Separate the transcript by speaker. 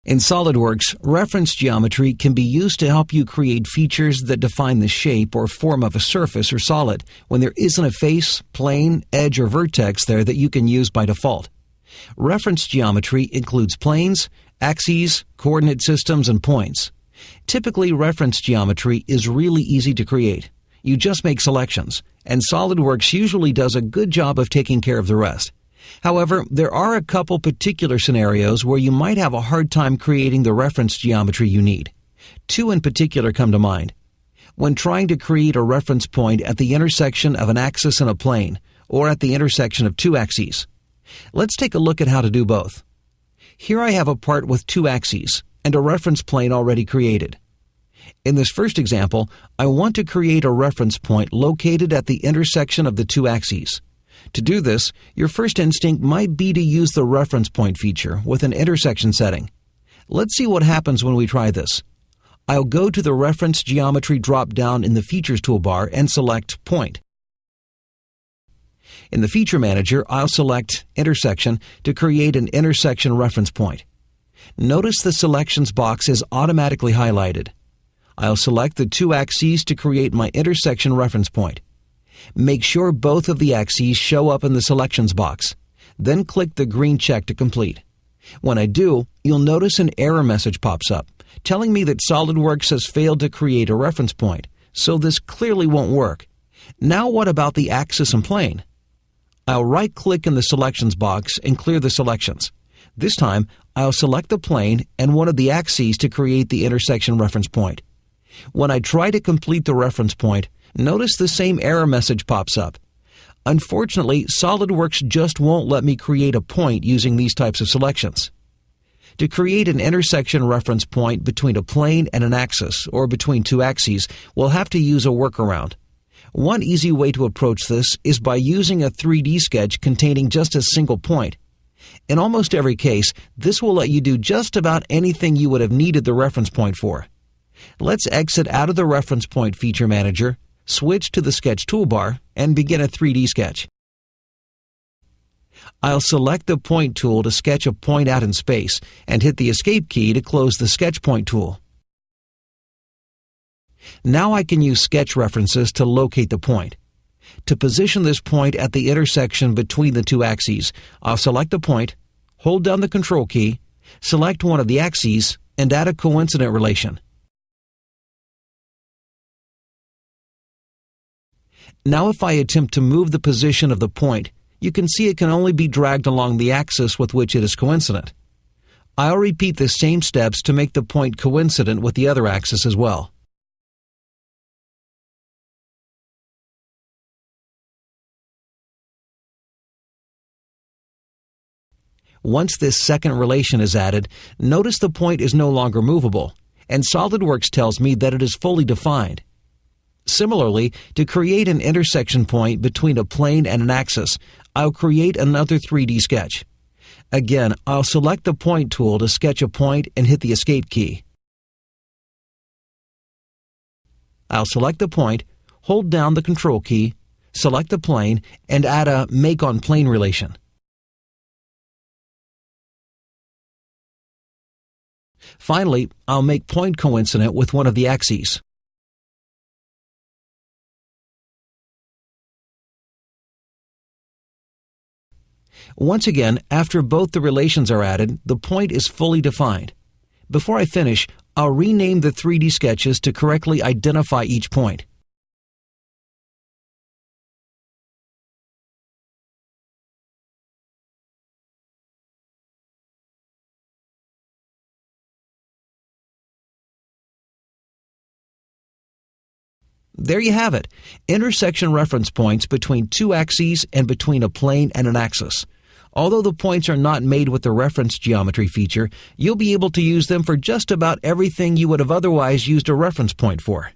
Speaker 1: In SOLIDWORKS, reference geometry can be used to help you create features that define the shape or form of a surface or solid when there isn't a face, plane, edge, or vertex there that you can use by default. Reference geometry includes planes, axes, coordinate systems, and points. Typically, reference geometry is really easy to create. You just make selections, and SOLIDWORKS usually does a good job of taking care of the rest. However, there are a couple particular scenarios where you might have a hard time creating the reference geometry you need. Two in particular come to mind. When trying to create a reference point at the intersection of an axis and a plane, or at the intersection of two axes. Let's take a look at how to do both. Here I have a part with two axes and a reference plane already created. In this first example, I want to create a reference point located at the intersection of the two axes. To do this, your first instinct might be to use the reference point feature with an intersection setting. Let's see what happens when we try this. I'll go to the reference geometry drop-down in the Features toolbar and select Point. In the Feature Manager, I'll select Intersection to create an intersection reference point. Notice the Selections box is automatically highlighted. I'll select the two axes to create my intersection reference point. Make sure both of the axes show up in the Selections box. Then click the green check to complete. When I do, you'll notice an error message pops up, telling me that SOLIDWORKS has failed to create a reference point, so this clearly won't work. Now what about the axis and plane? I'll right-click in the Selections box and clear the selections. This time, I'll select the plane and one of the axes to create the intersection reference point. When I try to complete the reference point, notice the same error message pops up. Unfortunately, SOLIDWORKS just won't let me create a point using these types of selections. To create an intersection reference point between a plane and an axis, or between two axes, we'll have to use a workaround. One easy way to approach this is by using a 3D sketch containing just a single point. In almost every case, this will let you do just about anything you would have needed the reference point for. Let's exit out of the Reference Point Feature Manager, switch to the Sketch toolbar, and begin a 3D sketch. I'll select the Point tool to sketch a point out in space and hit the Escape key to close the Sketch Point tool. Now I can use sketch references to locate the point. To position this point at the intersection between the two axes, I'll select the point, hold down the Control key, select one of the axes, and add a coincident relation. Now if I attempt to move the position of the point, you can see it can only be dragged along the axis with which it is coincident. I'll repeat the same steps to make the point coincident with the other axis as well. Once this second relation is added, notice the point is no longer movable, and SOLIDWORKS tells me that it is fully defined. Similarly, to create an intersection point between a plane and an axis, I'll create another 3D sketch. Again, I'll select the Point tool to sketch a point and hit the Escape key. I'll select the point, hold down the Control key, select the plane, and add a Make on Plane relation. Finally, I'll make point coincident with one of the axes. Once again, after both the relations are added, the point is fully defined. Before I finish, I'll rename the 3D sketches to correctly identify each point. There you have it, intersection reference points between two axes and between a plane and an axis. Although the points are not made with the reference geometry feature, you'll be able to use them for just about everything you would have otherwise used a reference point for.